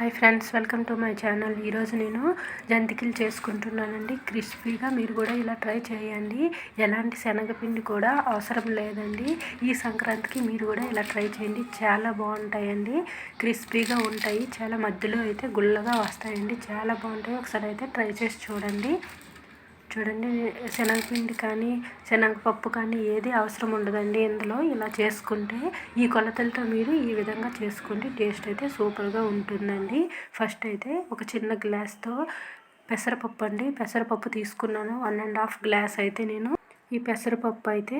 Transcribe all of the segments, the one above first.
Hi friends, welcome to my channel. ఈరోజు నేను జంతికలు చేసుకుంటున్నానండి. క్రిస్పీగా మీరు కూడా ఇలా ట్రై చేయండి. ఎలాంటి శనగపిండి కూడా అవసరం లేదండి. ఈ సంక్రాంతికి మీరు కూడా ఇలా ట్రై చేయండి. చాలా బాగుంటాయండి, క్రిస్పీగా ఉంటాయి. చాలా మధ్యలో అయితే గుల్లగా వస్తాయండి, చాలా బాగుంటాయి. ఒకసారి అయితే ట్రై చేసి చూడండి. శనగపిండి కానీ శనగపప్పు కానీ ఏది అవసరం ఉండదండి ఇందులో. ఇలా చేసుకుంటే ఈ కొలతలతో మీరు ఈ విధంగా చేసుకోండి. టేస్ట్ అయితే సూపర్గా ఉంటుందండి. ఫస్ట్ అయితే ఒక చిన్న గ్లాస్తో పెసరపప్పు తీసుకున్నాను. 1.5 గ్లాస్ అయితే నేను ఈ పెసరపప్పు అయితే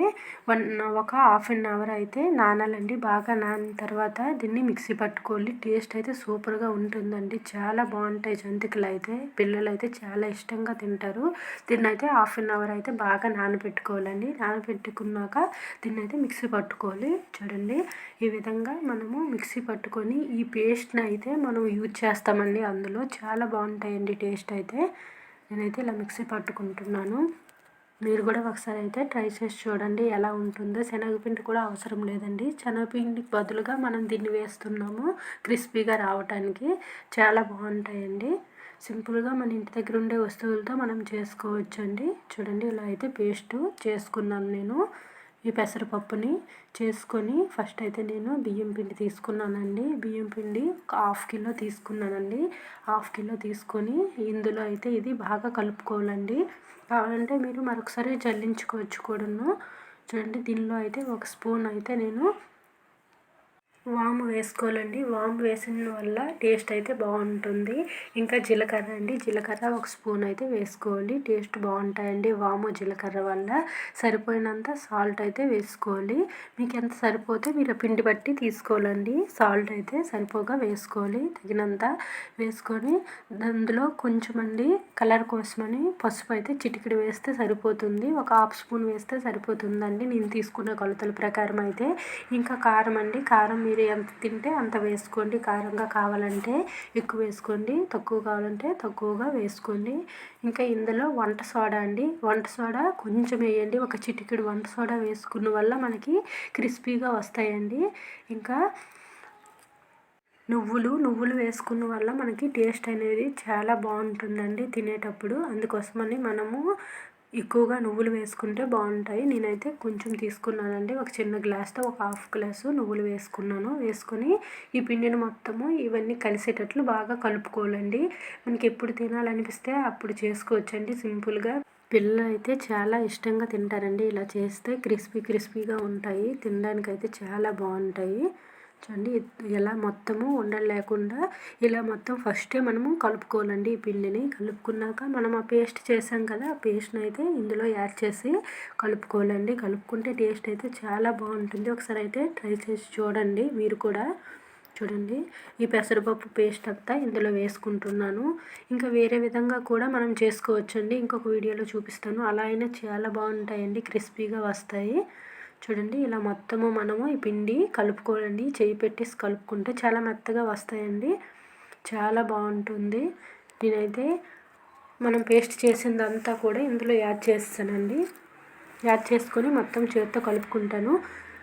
ఒక హాఫ్ అన్ అవర్ అయితే నానాలండి. బాగా నానిన తర్వాత దీన్ని మిక్సీ పట్టుకోవాలి. టేస్ట్ అయితే సూపర్గా ఉంటుందండి, చాలా బాగుంటాయి జంతికలు అయితే. పిల్లలు అయితే చాలా ఇష్టంగా తింటారు. దీన్ని అయితే హాఫ్ అన్ అవర్ అయితే బాగా నానబెట్టుకోవాలండి. నానబెట్టుకున్నాక దీన్ని అయితే మిక్సీ పట్టుకోవాలి. చూడండి, ఈ విధంగా మనము మిక్సీ పట్టుకొని ఈ పేస్ట్ని అయితే మనం యూజ్ చేస్తామండి. అందులో చాలా బాగుంటాయండి టేస్ట్ అయితే. నేనైతే ఇలా మిక్సీ పట్టుకుంటున్నాను. మీరు కూడా ఒకసారి అయితే ట్రై చేసి చూడండి ఎలా ఉంటుందో. శనగపిండి కూడా అవసరం లేదండి. శనగపిండికి బదులుగా మనం దీన్ని వేస్తున్నాము క్రిస్పీగా రావటానికి. చాలా బాగుంటాయండి. సింపుల్గా మన ఇంటి దగ్గర ఉండే వస్తువులతో మనం చేసుకోవచ్చండి. చూడండి, ఇలా అయితే పేస్టు చేసుకున్నాను నేను. ఈ పెసరపప్పుని చేసుకొని ఫస్ట్ అయితే నేను బియ్యం పిండి తీసుకున్నానండి. బియ్యం పిండి ఒక 1/2 కిలో తీసుకున్నానండి. 1/2 కిలో తీసుకొని ఇందులో అయితే ఇది బాగా కలుపుకోవాలండి. కావాలంటే మీరు మరొకసారి జల్లించుకోవచ్చు కూడాను. చూడండి, దీనిలో అయితే 1 స్పూన్ అయితే నేను వాము వేసుకోవాలండి. వాము వేసిన వల్ల టేస్ట్ అయితే బాగుంటుంది. ఇంకా జీలకర్ర అండి, జీలకర్ర 1 స్పూన్ అయితే వేసుకోవాలి. టేస్ట్ బాగుంటాయండి వాము జీలకర్ర వల్ల. సరిపోయినంత సాల్ట్ అయితే వేసుకోవాలి. మీకు ఎంత సరిపోతే మీరు పిండి బట్టి తీసుకోవాలండి. సాల్ట్ అయితే సరిపోగా వేసుకోవాలి, తగినంత వేసుకొని అందులో కొంచెం అండి కలర్ కోసమని పసుపు అయితే చిటికెడు వేస్తే సరిపోతుంది. ఒక 1/2 స్పూన్ వేస్తే సరిపోతుందండి నేను తీసుకున్న కొలతల ప్రకారం అయితే. ఇంకా కారం అండి, కారం మీరు ఎంత తింటే అంత వేసుకోండి. కారంగా కావాలంటే ఎక్కువ వేసుకోండి, తక్కువ కావాలంటే తక్కువగా వేసుకోండి. ఇంకా ఇందులో వంట సోడా అండి, వంట సోడా కొంచెం వేయండి. ఒక చిటికెడు వంట సోడా వేసుకున్న వల్ల మనకి క్రిస్పీగా వస్తాయండి. ఇంకా నువ్వులు వేసుకున్న వల్ల మనకి టేస్ట్ అనేది చాలా బాగుంటుందండి తినేటప్పుడు. అందుకోసమని మనము ఎక్కువగా నువ్వులు వేసుకుంటే బాగుంటాయి. నేనైతే కొంచెం తీసుకున్నానండి. ఒక చిన్న గ్లాస్తో ఒక 1/2 గ్లాసు నువ్వులు వేసుకున్నాను. వేసుకొని ఈ పిండిని మొత్తము ఇవన్నీ కలిసేటట్లు బాగా కలుపుకోవాలండి. మనకి ఎప్పుడు తినాలనిపిస్తే అప్పుడు చేసుకోవచ్చండి సింపుల్గా. పిల్లలు అయితే చాలా ఇష్టంగా తింటారండి. ఇలా చేస్తే క్రిస్పీగా ఉంటాయి, తినడానికైతే చాలా బాగుంటాయి. చూడండి, ఇలా మొత్తము ఉండలు లేకుండా ఇలా మొత్తం ఫస్టే మనము కలుపుకోవాలండి. ఈ పిండిని కలుపుకున్నాక మనం ఆ పేస్ట్ చేసాం కదా, ఆ పేస్ట్ని అయితే ఇందులో యాడ్ చేసి కలుపుకోవాలండి. కలుపుకుంటే టేస్ట్ అయితే చాలా బాగుంటుంది. ఒకసారి అయితే ట్రై చేసి చూడండి మీరు కూడా. చూడండి, ఈ పెసరపప్పు పేస్ట్ అంతా ఇందులో వేసుకుంటున్నాను. ఇంకా వేరే విధంగా కూడా మనం చేసుకోవచ్చండి, ఇంకొక వీడియోలో చూపిస్తాను. అలా అయినా చాలా బాగుంటాయండి, క్రిస్పీగా వస్తాయి. చూడండి, ఇలా మొత్తము మనము ఈ పిండి కలుపుకోవాలండి. చేయి పెట్టేసి కలుపుకుంటే చాలా మెత్తగా వస్తాయండి, చాలా బాగుంటుంది. నేనైతే మనం పేస్ట్ చేసిందంతా కూడా ఇందులో యాడ్ చేస్తానండి. యాడ్ చేసుకొని మొత్తం చేతితో కలుపుకుంటాను.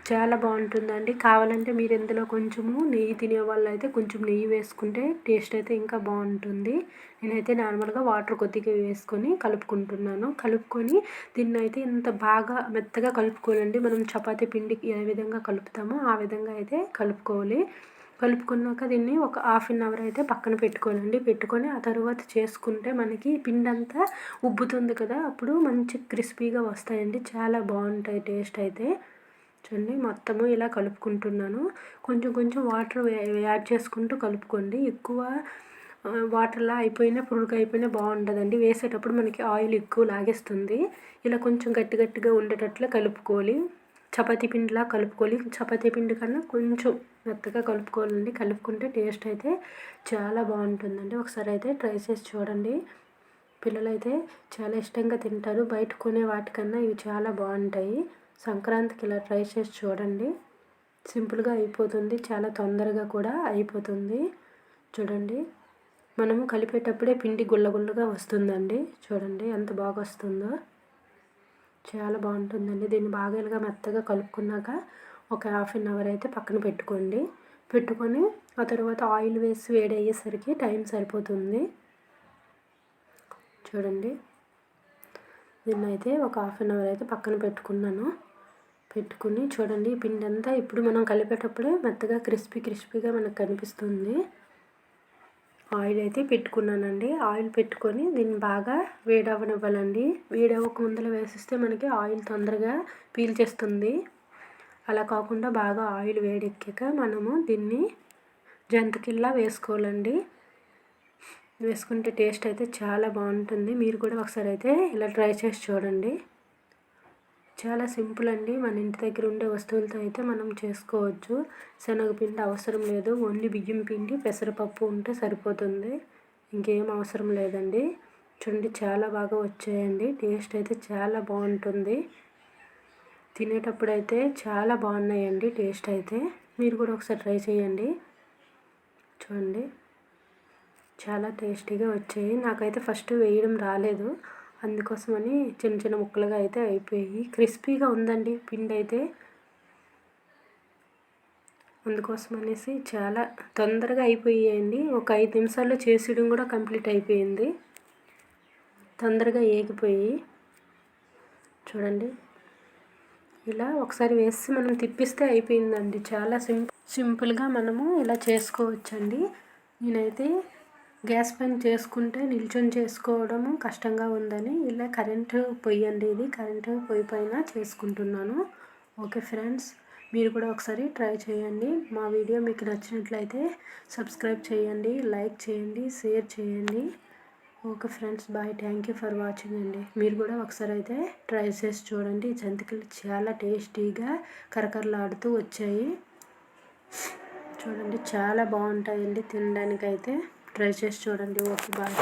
చాలా బాగుంటుందండి. కావాలంటే మీరు ఇందులో కొంచెము నెయ్యి తినే వాళ్ళు అయితే కొంచెం నెయ్యి వేసుకుంటే టేస్ట్ అయితే ఇంకా బాగుంటుంది. నేనైతే నార్మల్గా వాటర్ కొద్దిగా వేసుకొని కలుపుకుంటున్నాను. కలుపుకొని దీన్ని అయితే ఇంత బాగా మెత్తగా కలుపుకోవాలండి. మనం చపాతీ పిండికి ఏ విధంగా కలుపుతామో ఆ విధంగా అయితే కలుపుకోవాలి. కలుపుకున్నాక దీన్ని ఒక 1/2 అవర్ అయితే పక్కన పెట్టుకోవాలండి. పెట్టుకొని ఆ తర్వాత చేసుకుంటే మనకి పిండి అంతా ఉబ్బుతుంది కదా, అప్పుడు మంచి క్రిస్పీగా వస్తాయండి, చాలా బాగుంటాయి టేస్ట్ అయితే. చూడండి, మొత్తము ఇలా కలుపుకుంటున్నాను. కొంచెం వాటర్ యాడ్ చేసుకుంటూ కలుపుకోండి. ఎక్కువ వాటర్లా అయిపోయినా పురుగు అయిపోయినా బాగుండదండి. వేసేటప్పుడు మనకి ఆయిల్ ఎక్కువ లాగేస్తుంది. ఇలా కొంచెం గట్టిగా ఉండేటట్లు కలుపుకోవాలి. చపాతీ పిండిలా కలుపుకోవాలి. చపాతీ పిండి కన్నా కొంచెం మెత్తగా కలుపుకోవాలండి. కలుపుకుంటే టేస్ట్ అయితే చాలా బాగుంటుందండి. ఒకసారి అయితే ట్రై చేసి చూడండి. పిల్లలు అయితే చాలా ఇష్టంగా తింటారు. బయట కొనే వాటికన్నా ఇవి చాలా బాగుంటాయి. సంక్రాంతికి ఇలా ట్రై చేసి చూడండి. సింపుల్గా అయిపోతుంది, చాలా తొందరగా కూడా అయిపోతుంది. చూడండి, మనము కలిపేటప్పుడే పిండి గుల్లగా వస్తుందండి. చూడండి ఎంత బాగా వస్తుందో, చాలా బాగుంటుందండి. దీన్ని బాగా ఇలాగా మెత్తగా కలుపుకున్నాక ఒక 1/2 అవర్ అయితే పక్కన పెట్టుకోండి. పెట్టుకొని ఆ తర్వాత ఆయిల్ వేసి వేడి అయ్యేసరికి టైం సరిపోతుంది. చూడండి, దీన్నైతే ఒక 1/2 అవర్ అయితే పక్కన పెట్టుకుని చూడండి, ఈ పిండి అంతా ఇప్పుడు మనం కలిపేటప్పుడే మెత్తగా క్రిస్పీగా మనకు కనిపిస్తుంది. ఆయిల్ అయితే పెట్టుకున్నానండి. ఆయిల్ పెట్టుకొని దీన్ని బాగా వేడవనివ్వాలండి. వేడవక ముందర వేసిస్తే మనకి ఆయిల్ తొందరగా పీల్చేస్తుంది. అలా కాకుండా బాగా ఆయిల్ వేడెక్కాక మనము దీన్ని జంతికల్లా వేసుకోవాలండి. వేసుకుంటే టేస్ట్ అయితే చాలా బాగుంటుంది. మీరు కూడా ఒకసారి అయితే ఇలా ట్రై చేసి చూడండి. చాలా సింపుల్ అండి. మన ఇంటి దగ్గర ఉండే వస్తువులతో అయితే మనం చేసుకోవచ్చు. శనగపిండి అవసరం లేదు, ఓన్లీ బియ్యం పిండి పెసరపప్పు ఉంటే సరిపోతుంది, ఇంకేం అవసరం లేదండి. చూడండి, చాలా బాగా వచ్చాయండి. టేస్ట్ అయితే చాలా బాగుంటుంది. తినేటప్పుడు అయితే చాలా బాగున్నాయండి టేస్ట్ అయితే. మీరు కూడా ఒకసారి ట్రై చేయండి. చూడండి, చాలా టేస్టీగా వచ్చాయి. నాకైతే ఫస్ట్ వేయడం రాలేదు, అందుకోసమని చిన్న ముక్కలుగా అయితే అయిపోయి క్రిస్పీగా ఉందండి పిండి అయితే. అందుకోసం అనేసి చాలా తొందరగా అయిపోయాయండి. ఒక 5 నిమిషాల్లో చేసేయడం కూడా కంప్లీట్ అయిపోయింది. తొందరగా ఏగిపోయి చూడండి, ఇలా ఒకసారి వేసి మనం తిప్పిస్తే అయిపోయిందండి. చాలా సింపుల్గా మనము ఇలా చేసుకోవచ్చండి. నేనైతే గ్యాస్ పైన చేసుకుంటే నిల్చొని చేసుకోవడము కష్టంగా ఉందని ఇలా కరెంటు పొయ్యి అండి, ఇది కరెంటు పొయ్యి పైన చేసుకుంటున్నాను. ఓకే ఫ్రెండ్స్, మీరు కూడా ఒకసారి ట్రై చేయండి. మా వీడియో మీకు నచ్చినట్లయితే సబ్స్క్రైబ్ చేయండి, లైక్ చేయండి, షేర్ చేయండి. Okay friends, bye. Thank you for watching అండి. మీరు కూడా ఒకసారి అయితే ట్రై చేసి చూడండి. జంతికలు చాలా టేస్టీగా కరకరలాడుతూ వచ్చాయి. చూడండి, చాలా బాగుంటాయండి తినడానికైతే. ట్రై చేసి చూడండి. Okay, bye.